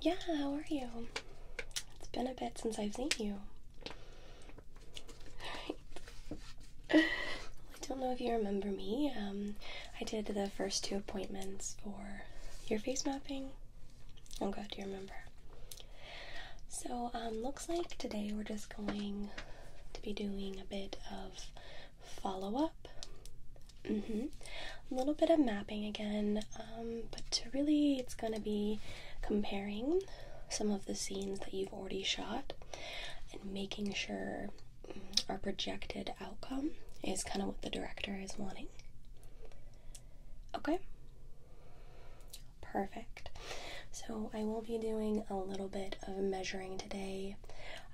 Yeah, how are you? It's been a bit since I've seen you. I don't know if you remember me. I did the first 2 appointments for your face mapping. Oh good, do you remember? So, looks like today we're just going to be doing a bit of follow-up. A little bit of mapping again, but really it's going to be comparing some of the scenes that you've already shot and making sure our projected outcome is kind of what the director is wanting. Okay? Perfect. So I will be doing a little bit of measuring today,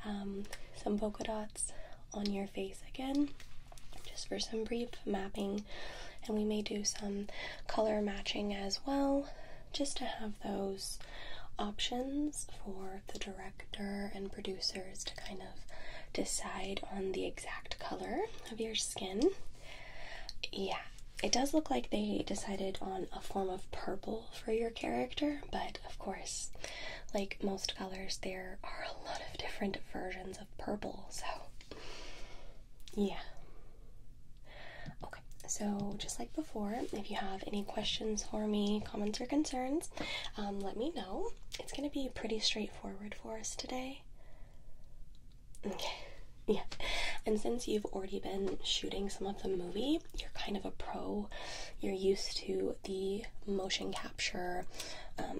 some polka dots on your face again, just for some brief mapping, and we may do some color matching as well, just to have those options for the director and producers to kind of decide on the exact color of your skin. Yeah, it does look like they decided on a form of purple for your character, but of course, like most colors, there are a lot of different versions of purple, so yeah. Okay, so just like before, if you have any questions for me, comments or concerns, let me know. It's going to be pretty straightforward for us today. Okay. Yeah, and since you've already been shooting some of the movie, you're kind of a pro. You're used to the motion capture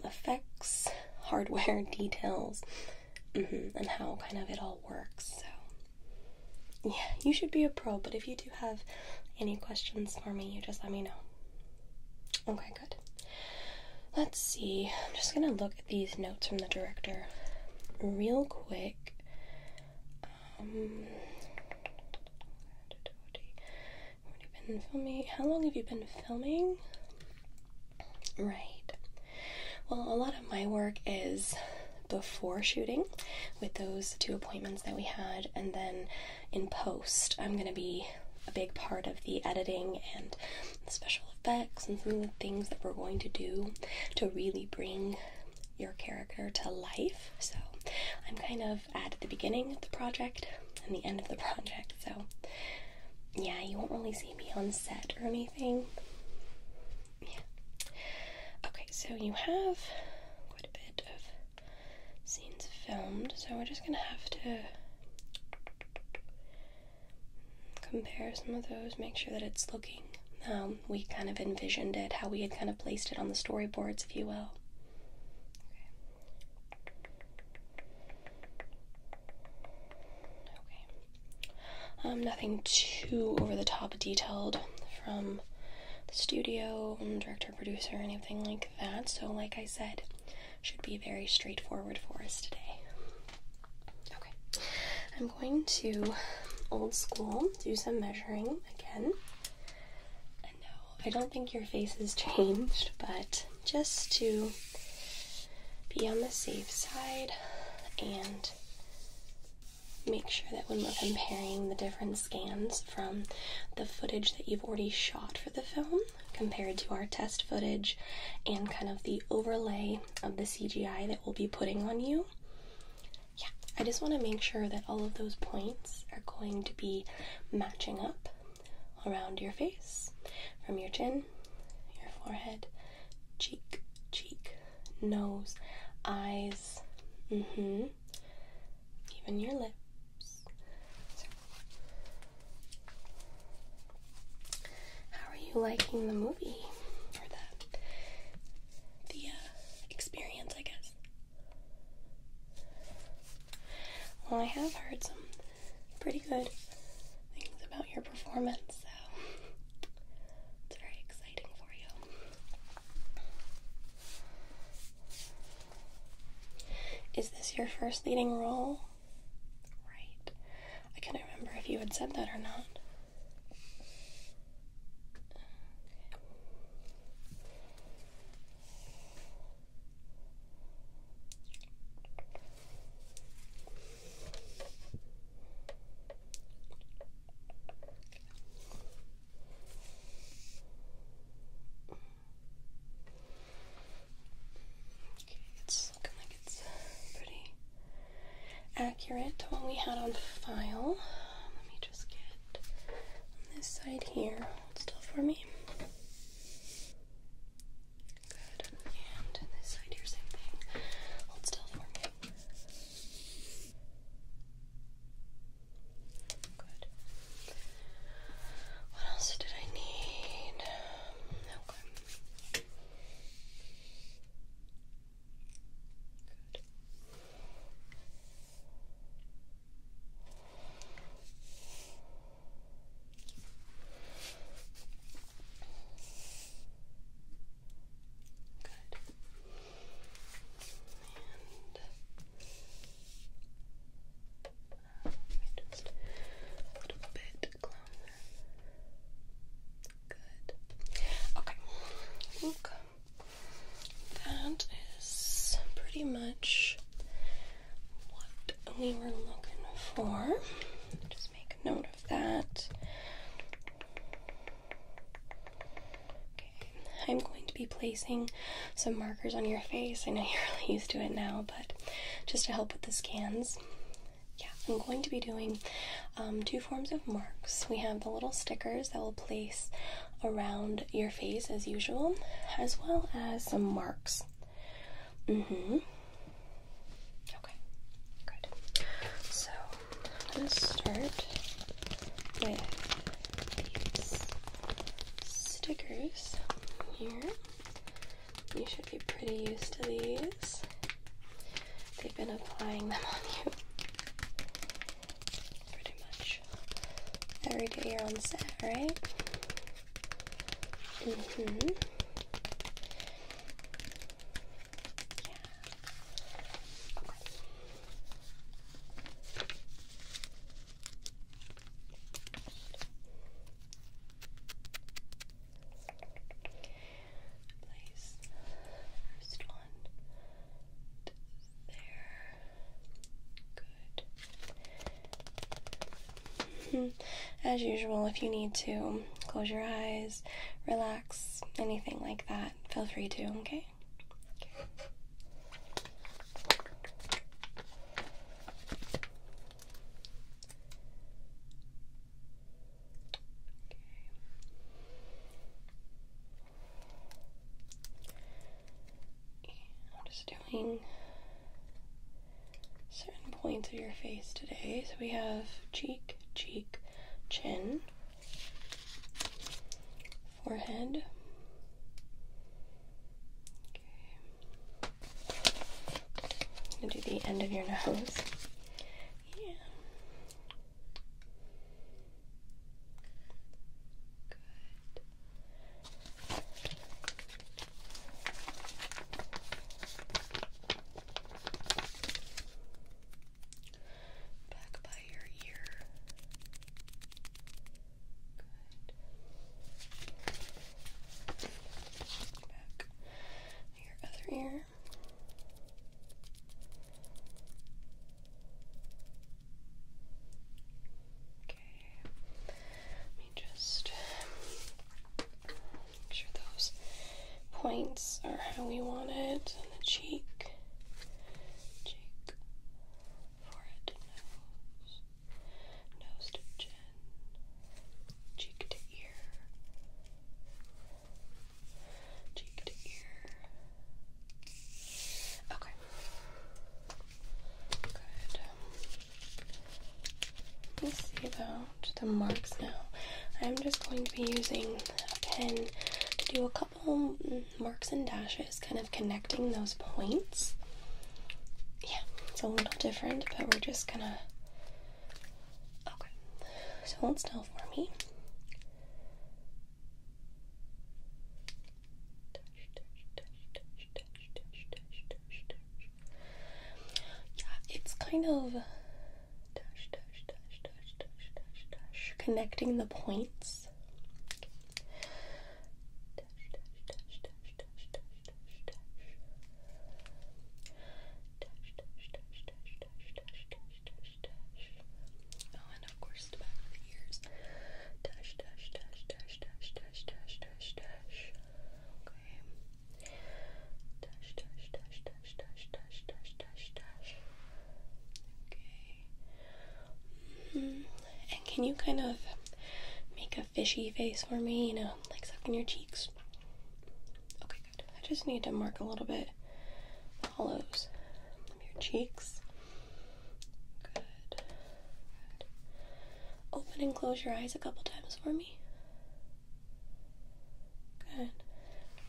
effects, hardware details, and how kind of it all works. So, yeah, you should be a pro, but if you do have any questions for me, you just let me know. Okay, good. Let's see. I'm just going to look at these notes from the director real quick. Been filming. How long have you been filming? Right. Well, a lot of my work is before shooting with those 2 appointments that we had, and then in post I'm going to be a big part of the editing and the special effects and some of the things that we're going to do to really bring your character to life. So I'm kind of at the beginning of the project and the end of the project, so yeah, you won't really see me on set or anything. Yeah. Okay, so you have quite a bit of scenes filmed, so we're just gonna have to compare some of those, make sure that it's looking how we kind of envisioned it, how we had kind of placed it on the storyboards, if you will. Nothing too over-the-top detailed from the studio, director, producer, anything like that. So like I said, should be very straightforward for us today. Okay, I'm going to old school do some measuring again. And no, I don't think your face has changed, but just to be on the safe side and make sure that when we're comparing the different scans from the footage that you've already shot for the film compared to our test footage and kind of the overlay of the CGI that we'll be putting on you, yeah, I just want to make sure that all of those points are going to be matching up around your face, from your chin, your forehead, cheek, nose, eyes, even your lips. You liking the movie, or the experience, I guess? Well, I have heard some pretty good things about your performance, so it's very exciting for you. Is this your first leading role? Right. I couldn't remember if you had said that or not. It's looking like it's accurate to what we had on file. Let me just get on this side here. Hold still for me. Good. And this side here, same thing. Hold still for me. Good. What else did I need? Okay. Good. Just a little bit closer. Good. Okay. I think that is pretty much what we were looking for. Just make a note of that. Okay. I'm going to be placing some markers on your face. I know you're really used to it now, but just to help with the scans. Yeah, I'm going to be doing two forms of marks. We have the little stickers that we'll place around your face as usual, as well as some marks. Okay, good. So, I'm going to start with these stickers here. You should be pretty used to these. They've been applying them on you pretty much every day you're on set, right? Yeah. Okay. Place first one there. Good. As usual, if you need to close your eyes, relax, anything like that, feel free to, okay? I'm just doing certain points of your face today. So we have cheek, chin, forehead. I'm gonna do the end of your nose. Yeah. Good. Back by your ear. Good. Back your other ear. Points are how we want it. And the cheek, forehead to nose, nose to chin, cheek to ear, cheek to ear. Okay. Good. Let's see about the marks now. I'm just going to be using a pen to do a couple marks and dashes, kind of connecting those points. Yeah, it's a little different, but we're just gonna... Okay, so hold still for me. Yeah, it's kind of connecting the points. can you kind of make a fishy face for me, you know, like sucking your cheeks? Okay, good. I just need to mark a little bit hollows of your cheeks. Good. Good. Open and close your eyes a couple times for me. Good.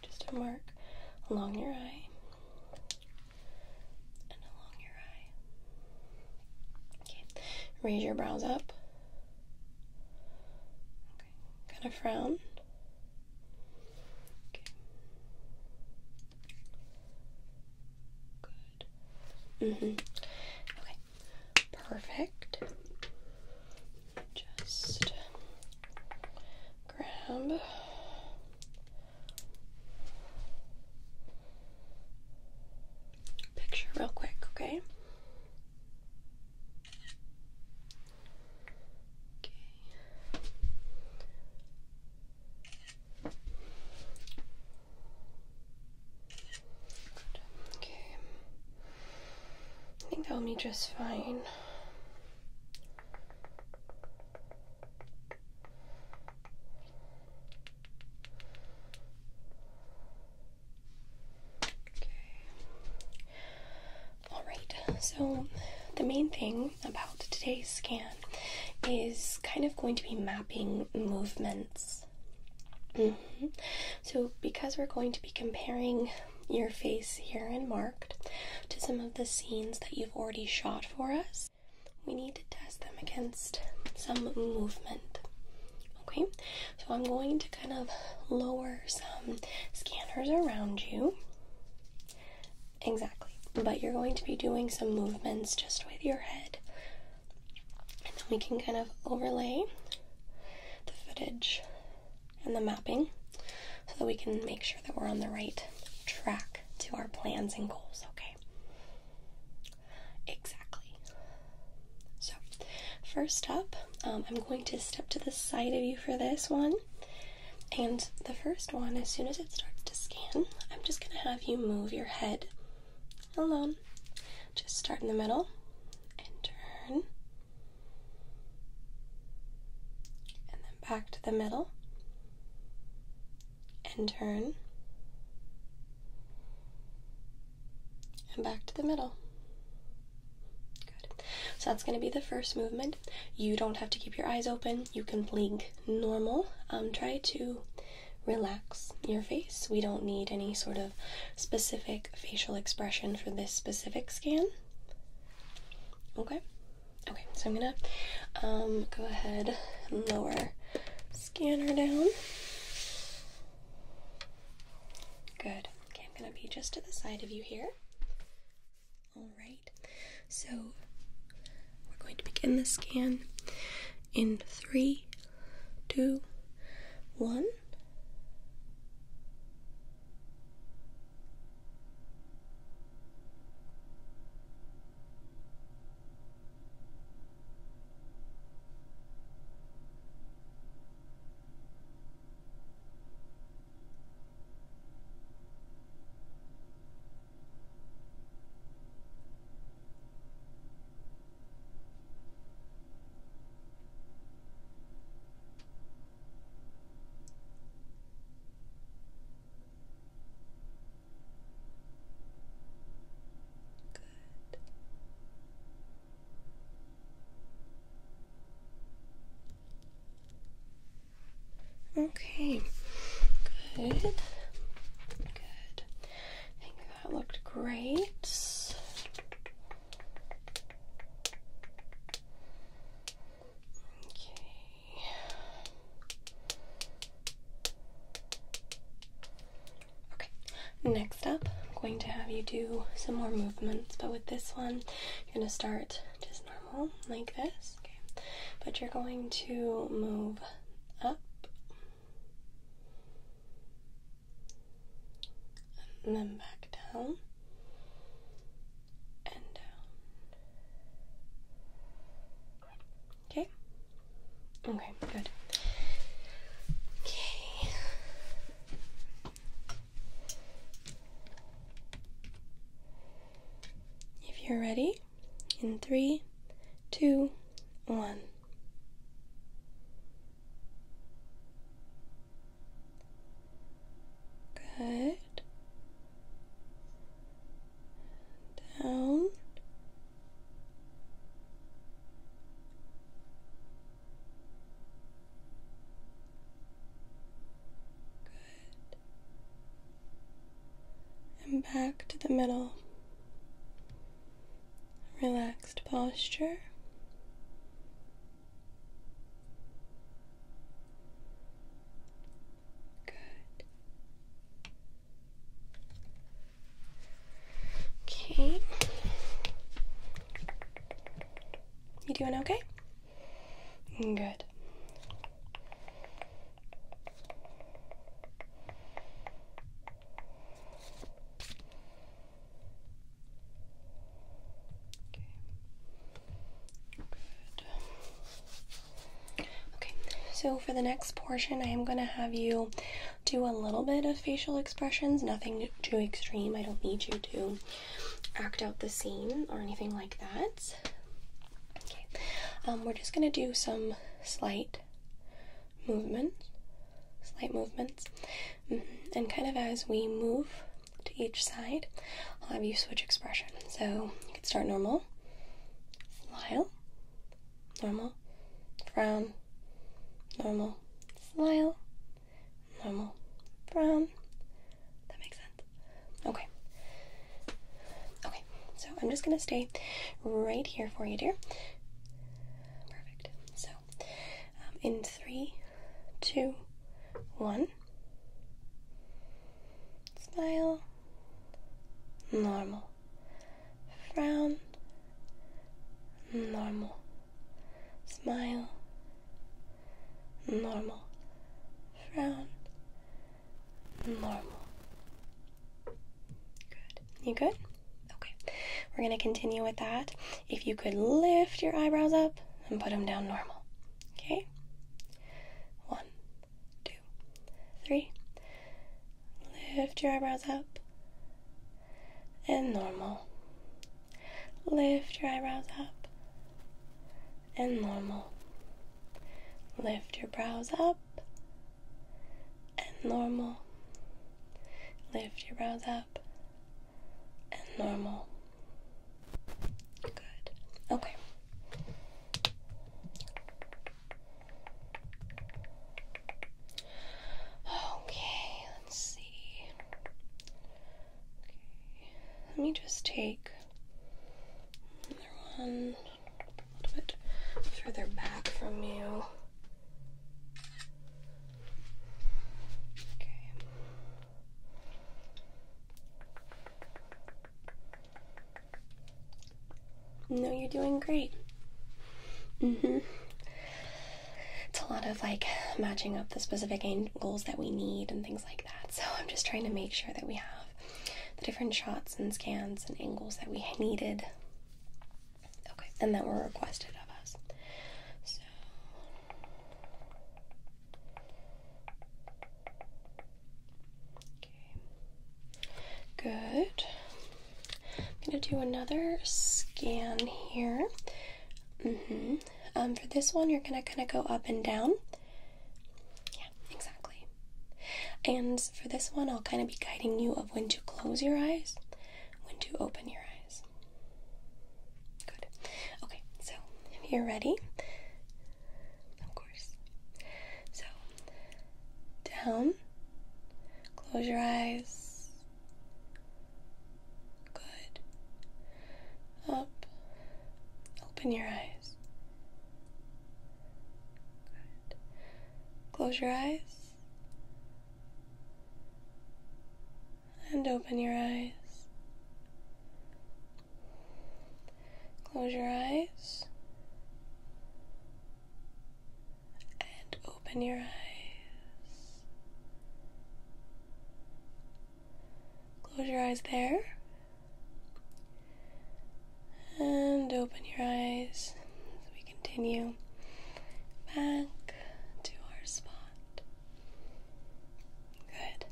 Just a mark along your eye. And along your eye. Okay. Raise your brows up. Okay. Kind of frown. Okay. Good. Okay. Perfect. Just grab picture real quick, okay? I think that'll be just fine. Alright, so the main thing about today's scan is kind of going to be mapping movements. So because we're going to be comparing your face here and marked to some of the scenes that you've already shot for us, we need to test them against some movement. Okay, so I'm going to kind of lower some scanners around you. Exactly, but you're going to be doing some movements just with your head, and then we can kind of overlay the footage and the mapping so that we can make sure that we're on the right track to our plans and goals, okay? Exactly. So, first up, I'm going to step to the side of you for this one. And the first one, as soon as it starts to scan, I'm just going to have you move your head alone. Just start in the middle and turn. And then back to the middle. And turn, and back to the middle. Good. So that's going to be the first movement. You don't have to keep your eyes open. You can blink normal. Try to relax your face. We don't need any sort of specific facial expression for this specific scan. Okay? Okay, so I'm going to go ahead and lower scanner down. Good. Okay, I'm going to be just to the side of you here. Alright, so we're going to begin the scan in 3, 2, 1. Okay, good, good. I think that looked great. Okay, next up, I'm going to have you do some more movements, but with this one, you're going to start just normal, like this, okay? But you're going to move up, and then back down, and down. Okay? Okay, good. Okay. If you're ready, in 3, 2, 1. and back to the middle. Relaxed posture. Good. Okay. You doing okay? Good. So for the next portion, I am going to have you do a little bit of facial expressions, nothing too extreme. I don't need you to act out the scene or anything like that. Okay, we're just going to do some slight movements. And kind of as we move to each side, I'll have you switch expression. So you can start normal, smile, normal, frown, normal, smile, normal, frown. That makes sense. Okay. Okay, so I'm just going to stay right here for you, dear. Perfect. So, in 3, 2, 1. Smile, normal, frown, normal, smile, normal, frown, normal. Good. You good? Okay. We're going to continue with that. If you could lift your eyebrows up and put them down normal. Okay? 1, 2, 3. Lift your eyebrows up and normal. Lift your eyebrows up and normal. Lift your brows up and normal. Lift your brows up and normal. Good. Okay. Okay, let's see. Okay, let me just take another one a little bit further back from you. No, you're doing great. It's a lot of like matching up the specific angles that we need and things like that. So I'm just trying to make sure that we have the different shots and scans and angles that we needed. Okay, and that were requested of us. So okay. Good. I'm going to do another scan here. For this one, you're going to kind of go up and down. Yeah, exactly. And for this one, I'll kind of be guiding you of when to close your eyes, when to open your eyes. Good. Okay, so if you're ready, of course. So, down, close your eyes. Up, open your eyes. Good. Close your eyes and open your eyes. Close your eyes and open your eyes. Close your eyes there. And open your eyes as we continue back to our spot. Good.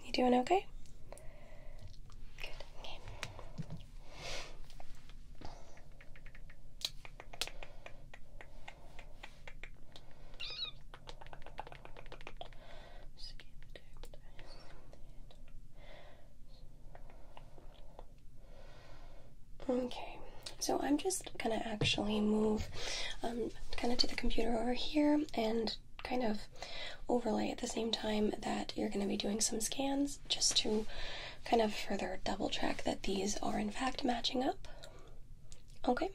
You doing okay? Good. Okay. Okay, so I'm just gonna actually move kind of to the computer over here and kind of overlay at the same time that you're gonna be doing some scans just to kind of further double check that these are in fact matching up. Okay.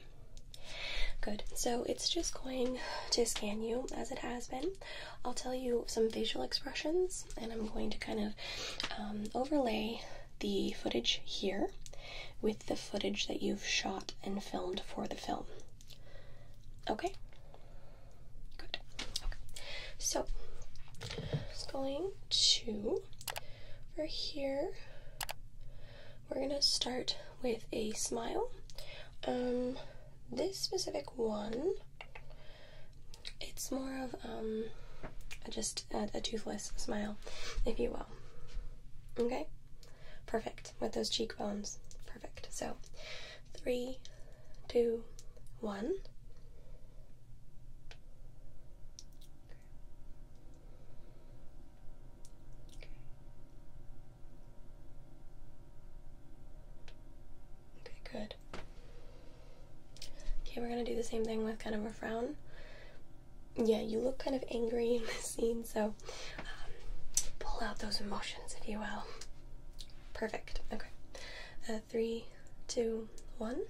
Good. So it's just going to scan you as it has been. I'll tell you some facial expressions, and I'm going to kind of overlay the footage here with the footage that you've shot and filmed for the film. Okay? Good. Okay. So, just going to, over here, we're going to start with a smile. This specific one, it's more of just a toothless smile, if you will. Okay? Perfect. With those cheekbones. Perfect. So, 3, 2, 1. Okay, good. Okay, we're gonna do the same thing with kind of a frown. Yeah, you look kind of angry in this scene, so pull out those emotions, if you will. Perfect. Okay. 3, 2, 1. Okay.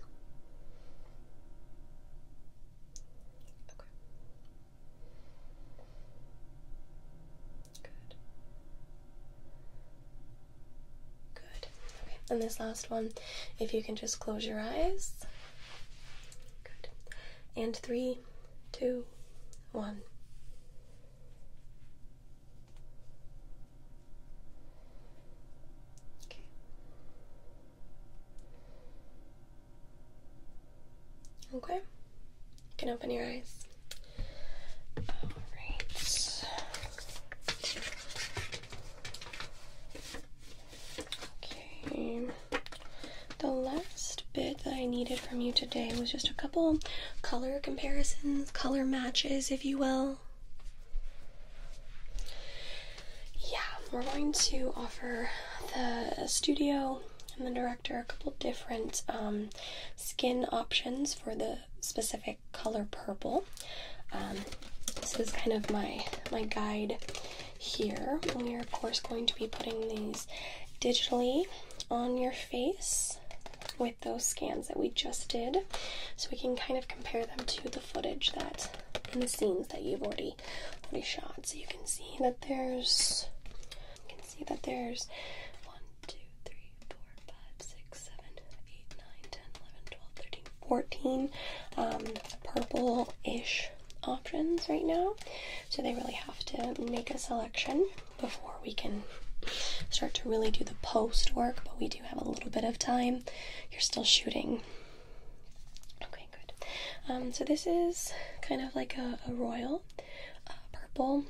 Good. Good. Okay. And this last one, if you can just close your eyes. Good. And 3, 2, 1. Okay, you can open your eyes. Alright. Okay. The last bit that I needed from you today was just a couple color comparisons, color matches, if you will. Yeah, we're going to offer the studio and the director a couple different skin options for the specific color purple. This is kind of my guide here. We are of course going to be putting these digitally on your face with those scans that we just did, so we can kind of compare them to the footage that and the scenes that you've already shot. So you can see that there's 14 purple-ish options right now, so they really have to make a selection before we can start to really do the post work, but we do have a little bit of time. You're still shooting. Okay, good. So this is kind of like a royal purple.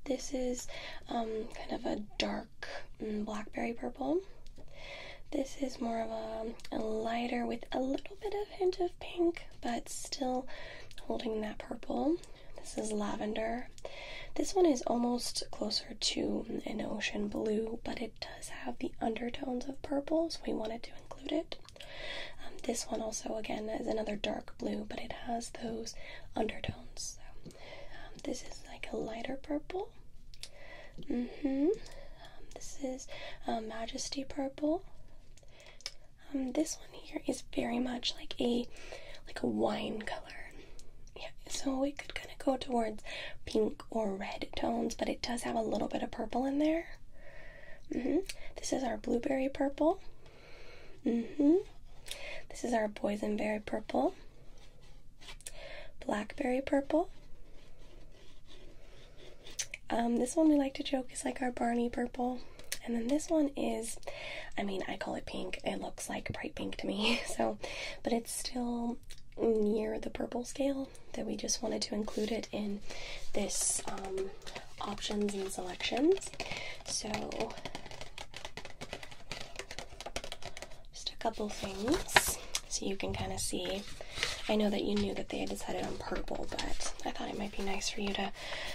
This is kind of a dark blackberry purple. This is more of a lighter with a little bit of hint of pink, but still holding that purple. This is lavender. This one is almost closer to an ocean blue, but it does have the undertones of purple, so we wanted to include it. This one also, again, is another dark blue, but it has those undertones. So, this is like a lighter purple. This is Majesty purple. This one here is very much like a wine color. Yeah, so we could kind of go towards pink or red tones, but it does have a little bit of purple in there. This is our blueberry purple. This is our boysenberry purple. Blackberry purple. This one we like to joke is like our Barney purple. And then this one is, I call it pink. It looks like bright pink to me. So, but it's still near the purple scale, that we just wanted to include it in this options and selections. So, just a couple things so you can kind of see. I know that you knew that they had decided on purple, but I thought it might be nice for you to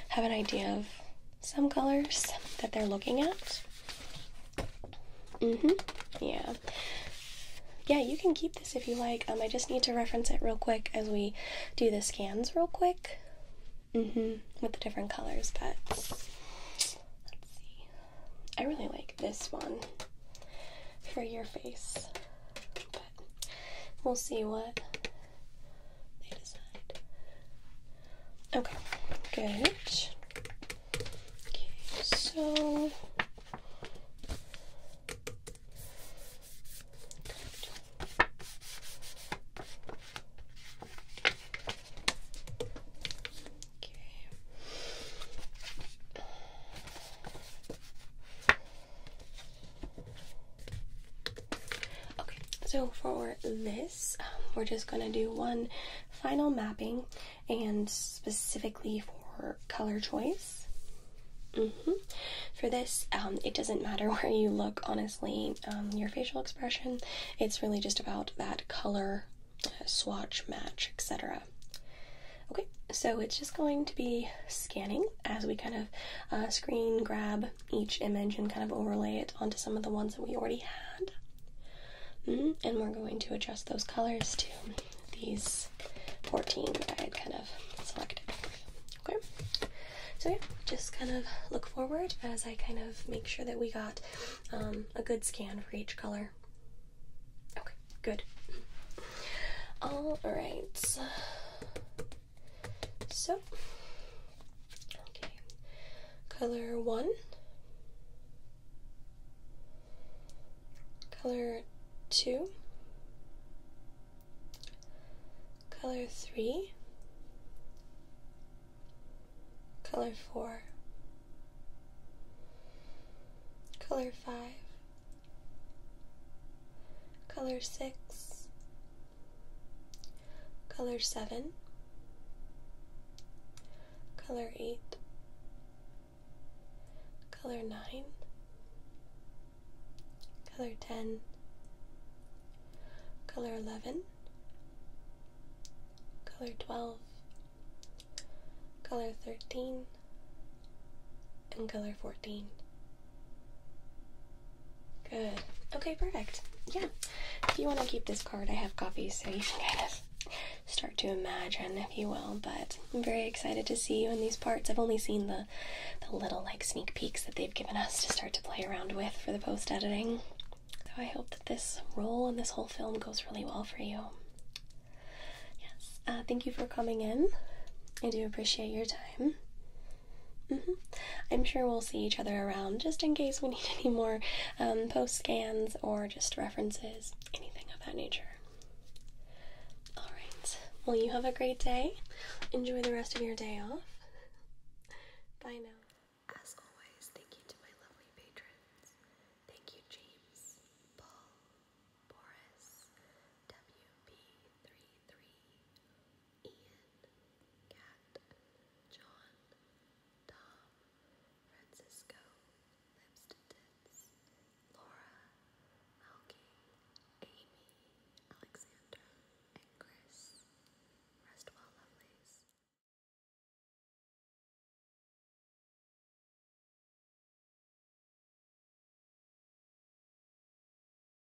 have an idea of some colors that they're looking at. Yeah. Yeah, you can keep this if you like. I just need to reference it real quick as we do the scans real quick. With the different colors, but let's see. I really like this one. for your face. But we'll see what they decide. Okay, good. Okay, so so for this, we're just going to do one final mapping, and specifically for color choice. For this, it doesn't matter where you look, honestly, your facial expression. It's really just about that color swatch, match, etc. Okay, so it's just going to be scanning as we kind of screen grab each image and kind of overlay it onto some of the ones that we already had. And we're going to adjust those colors to these 14 that I had kind of selected. Okay, so yeah, just kind of look forward as I kind of make sure that we got a good scan for each color. Okay, good. All right. So, okay, color 1, color 2, color 3, color 4, color 5, color 6, color 7, color 8, color 9, color 10, color 11, color 12, color 13, and color 14. Good. Okay, perfect. Yeah. If you want to keep this card, I have copies so you can kind of start to imagine, if you will, but I'm very excited to see you in these parts. I've only seen the little like sneak peeks that they've given us to start to play around with for the post-editing. So I hope that this role and this whole film goes really well for you. Yes. Thank you for coming in. I do appreciate your time. I'm sure we'll see each other around just in case we need any more post scans or just references, anything of that nature. Alright, well, you have a great day. Enjoy the rest of your day off,